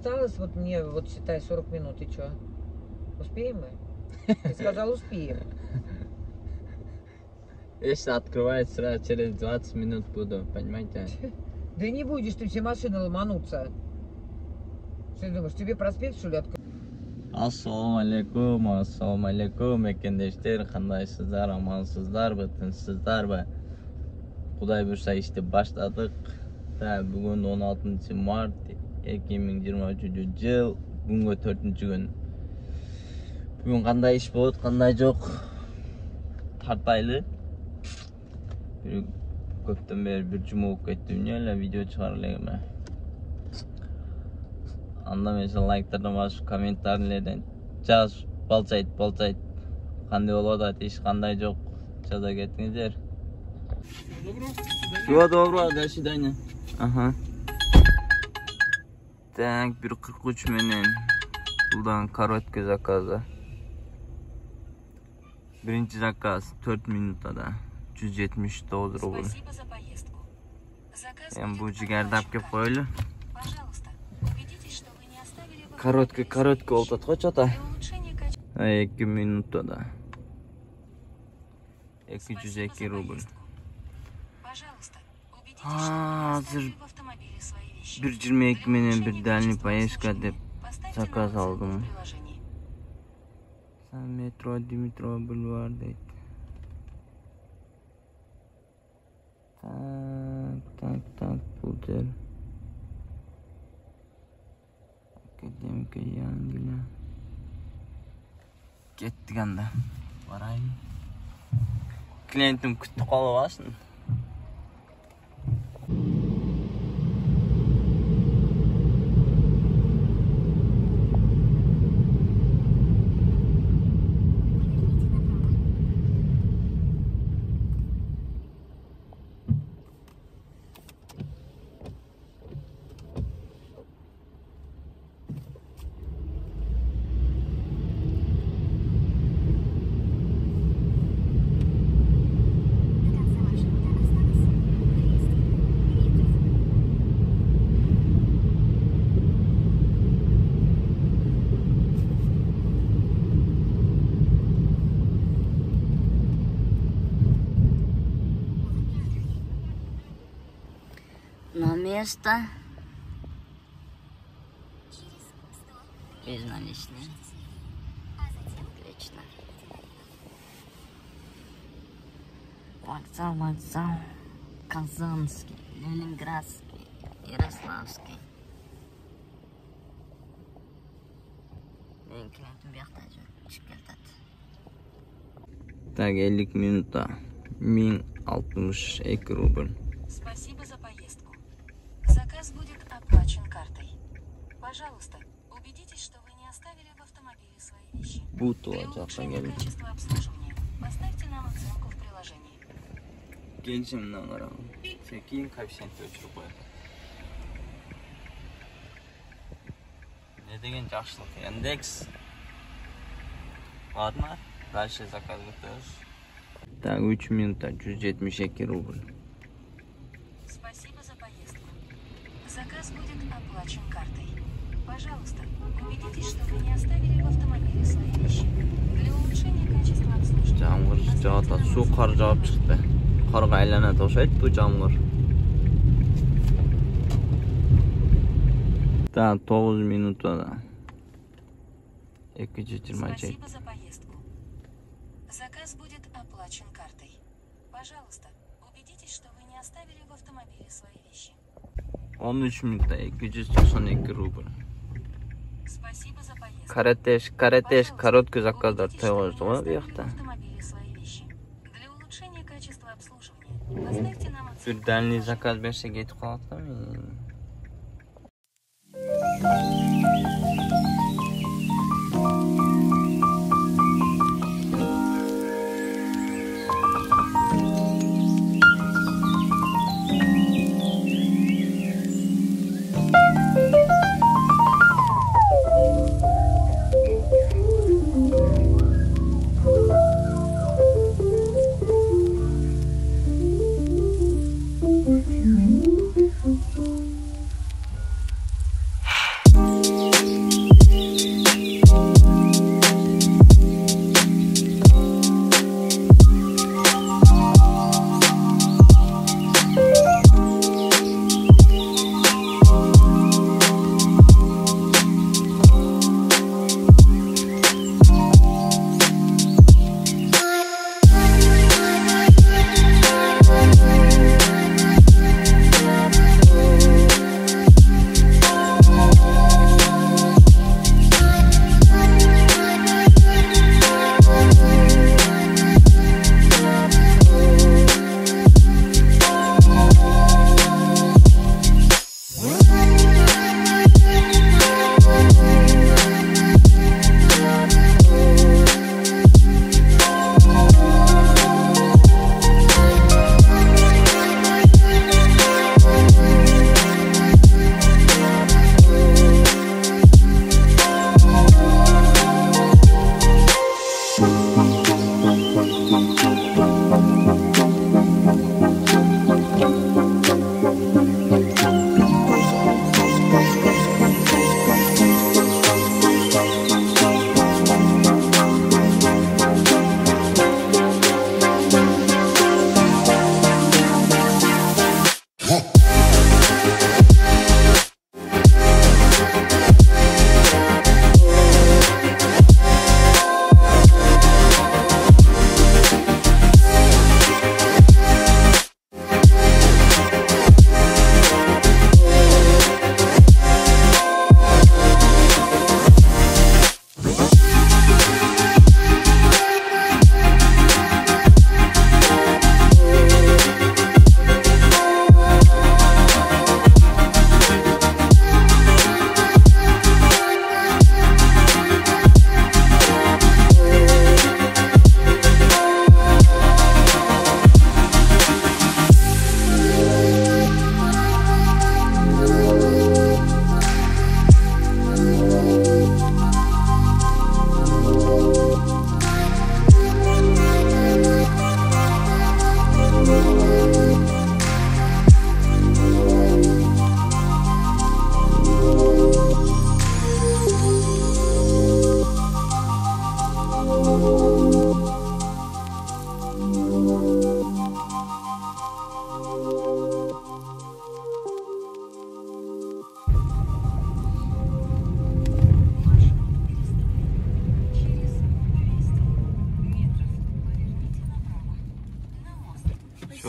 осталось, вот мне, вот считай, 40 минут, и что? Успеем мы? Ты сказал, успеем. Если открывается сразу через 20 минут буду, понимаете? Да не будешь ты, все машины ломанутся. Что ты думаешь, тебе проспект, что ли, открыть? Assalomu alaykum ekendeshler, qandaysizlar, amansizlarmi, tinchsizlarmi? Xudoy buyursa ishni boshladik. Bugun 16 mart 2023-yil, bugungi 4-kun. Bugun qanday ish bo'ldi, qanday yo'q? Tartayli. Ko'pdan beri bir juma bo'lib ketdi, dunyolar video chiqarilmayapti. Anlamaysan, like'lardan va kommentarlardan jaz balçayt. Qanday bo'ladi, ish qanday yo'q, jaza ketingizlar. Добро, до свидания. Ага. Так, 1.43 menen. Buradan korotka zakazı. Birinci zakaz 4 minutada 179 rubl. Yani bu cigardap kelib qo'yili. Korotka oldu kaç ata? 2 minutada. 202 rubl. Hazır 1.22 menen bir dальний поездка deb zakaz aldım. Sen metro Dimitrov Boulevard deydi. Tak budur. Akademika yangilar. Ketdik anda. Barayım. Klientim kutib qolyapsin. На место. Безналичные. Отлично. Вокзал. Казанский, Ленинградский, Ярославский. Benim klientim bir yakta çıkıp geldi. Так, 50 минутта 1062 рубль. Спасибо за поездку. Заказ будет оплачен картой. Пожалуйста, убедитесь, что вы не оставили в автомобиле свои вещи. Для улучшения качества обслуживания поставьте нам оценку в приложении. Gelişimden ara. Çekin koeffisyenti ölçülüp koyalım. Ne degen yaxşılık? Яндекс. Ладно, дальше заказ готовишь. Так, 3 минута 172 рубль. Спасибо за поездку. Заказ будет оплачен картой. Пожалуйста, убедитесь, что вы не оставили в автомобиле свои вещи. Для улучшения качества обслуживания Camgır cağda su qar jağıp çıktı. Qarga aylanadi o'xshaydi bu camgır. Так, 9 minutada 220. Спасибо за поездку. Заказ будет оплачен картой. Пожалуйста, убедитесь, что вы не оставили в автомобиле свои вещи. 13 minutda 292 rubl. Спасибо за поездку. Karatesh, korotka zakazlar tayyorlashdi bu yoqda. Для улучшения качества обслуживания поставьте нам оценку. Bir dальный zakaz bersak yetib qoladimi?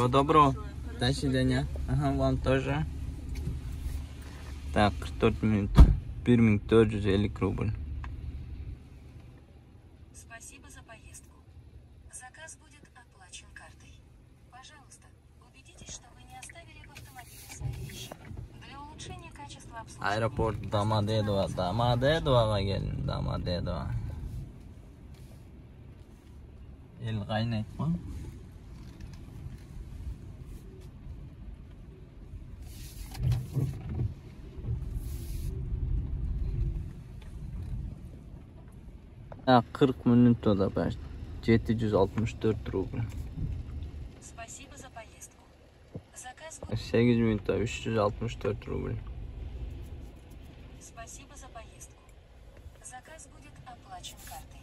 Всего доброго. До свидания. Ага, вам тоже. Так, 44 минут. 1450 рубль. Спасибо за поездку. Заказ будет оплачен картой. Пожалуйста, убедитесь, что вы не оставили в автомобиле свои вещи. Для улучшения качества обслуживания... Aeroport Domodedovo. Domodedovo'ga geldim. Domodedovo. El qaynayapmi? Ha, 40 minut o da ben. 764 rubl. Спасибо за поездку. Заказ будет... 8 minutta 364 rubl. Спасибо за поездку. Заказ будет оплачен картой.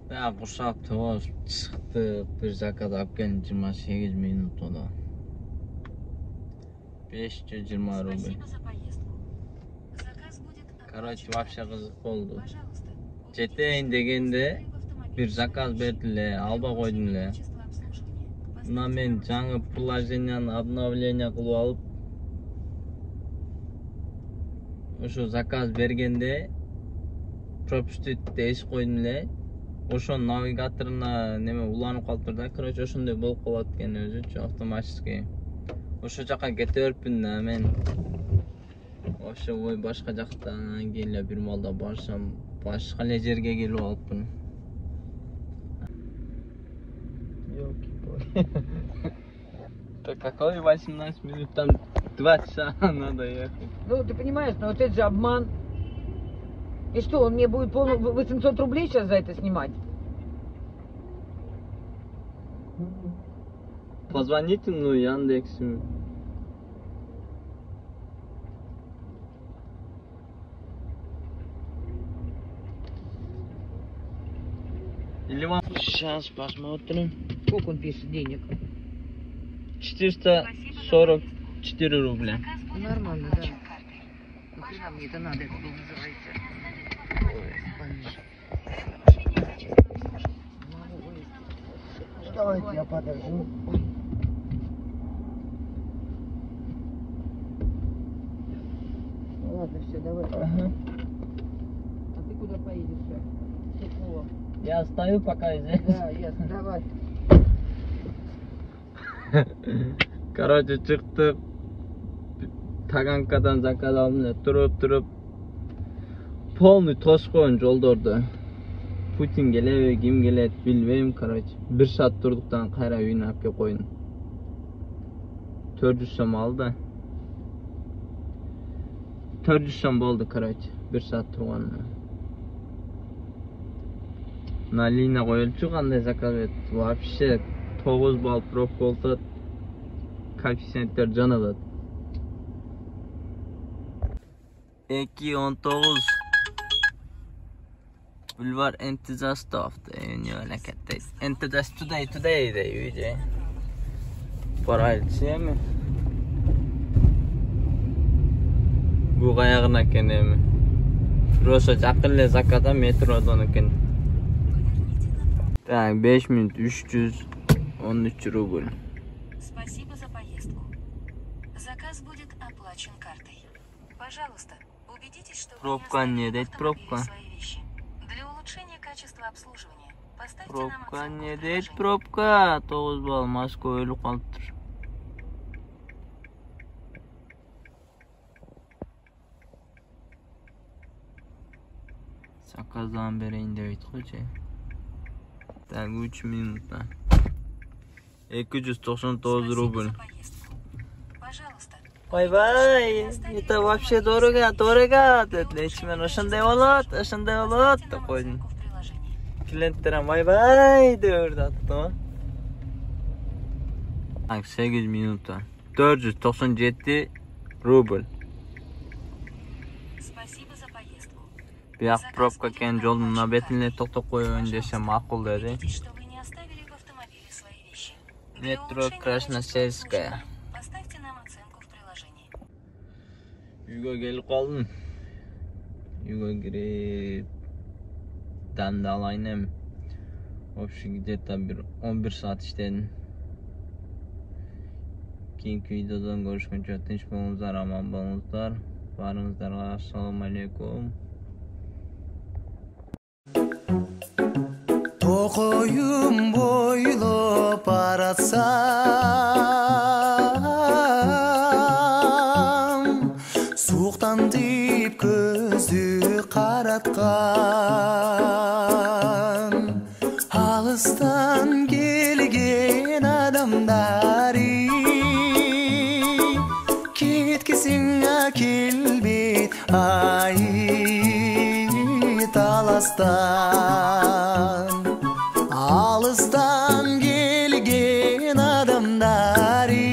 Ya uçak toz çıktı. Bir zakaz alıp gelin 28 minut o da. 520 rubl. Спасибо за поездку. Заказ будет Короче, оплачен вообще картой. kızık oldu. Пожалуйста, Жетейин дегенде bir zakaz berdiler, alba koydular. Buna men жаңы приложениени обновление кылып алып, ошо заказ бергенде пропустить эс койдум эле. Ошонун навигаторуна неме уланып калыптыр да. Короче, ошондой болуп калат экен өзүчү автоматически. Ошо жака кете бериппин да мен. Ошо ой башка жактан кийин эле бир малда барсам, башка эле жерге келип алыппын. Так какой 18 минут, там 2 часа надо ехать. Ну, ты понимаешь, но вот это же обман. И что, он мне будет 800 рублей сейчас за это снимать? Позвоните, ну, Яндексу. Или вам... Сейчас посмотрим. Сколько он пишет денег? 444 рубля. Заказ будет Нормально, оплачен да. картой. Нахрена мне это надо, это называется? Улучшение качества обслуживания. Давайте я подожду. Ладно, все, давай. Ага. А ты куда поедешь сейчас? Сухого. Я стою пока здесь. Да, ясно, давай. Короче, çıktık. Tagankadan zakaz aldım. Durup polnuy toskoyun jolda orada. Putin gelebe, kim gelet bilbeyim, короче. 1 saat durduktan kayra uyuna apke koyun. 400 som aldı. 400 som boldu, короче. 1 saat turgan. На линия коюлчу кандай заказ эт. Вообще 9 балл пробка болот. Коэффициенттер жаналат. 219 Bulvar Enthusiast hafta memleketteydi. Enthusiast today de üyece. Paraylısı mi? Bu kayağına kenemi. Rosa jakınle zakada metrodan eken. Так, 5 minut 313 рубль. Спасибо за поездку. Заказ будет оплачен картой. Пожалуйста, убедитесь, что Пробка вы не не оставили в дает, автомобиле пробка. свои вещи. Для улучшения качества обслуживания поставьте нам Пробка оценку в не дейт, приложении. пробка 9 балл Москва өлүп калыптыр. Заказдан берейин дейт койчу. Так, 3 минутта. 299 рубль. Спасибо за поездку. Пожалуйста, Бай-бай, это вообще дорого, деді. Мен ошондой болот деп койдум. оценку в приложении. Клиенттерим бай-бай деп аттым. Так, 8 минутта. 497 рубль. Спасибо за поездку. Бияк пробка экен, жолдун мына бетине токтоп коеюн десем макул деди. Убедитесь, что вы не оставили в автомобиле свои вещи. Для Метро улучшения Красносельская. качества обслуживания поставьте нам оценку в приложении. Үйгө келип калдым. Үйгө кирип дандалайын эми. Вообще где-то bir 11 saat иштедим. Keyingi videodan görüşкөнчө tinch болуңуздар, аман болуңуздар. Барыңыздарга ассаламу алейкум. Tokoyum boylop aratsam, suqtan deyip көзү караткан. Алыстан келген адамдары кеткисиңе келбейт ай таластан. Алыстан келген адамдары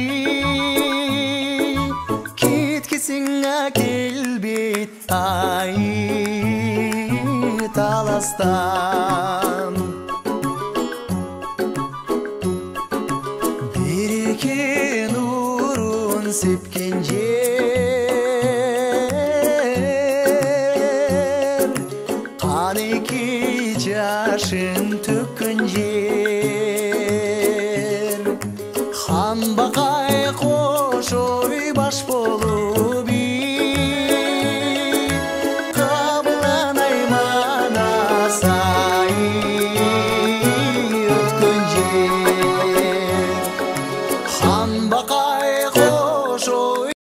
кеткисиңе келбейт ай таластан. Береке нурун сепкен жер, канеки жашын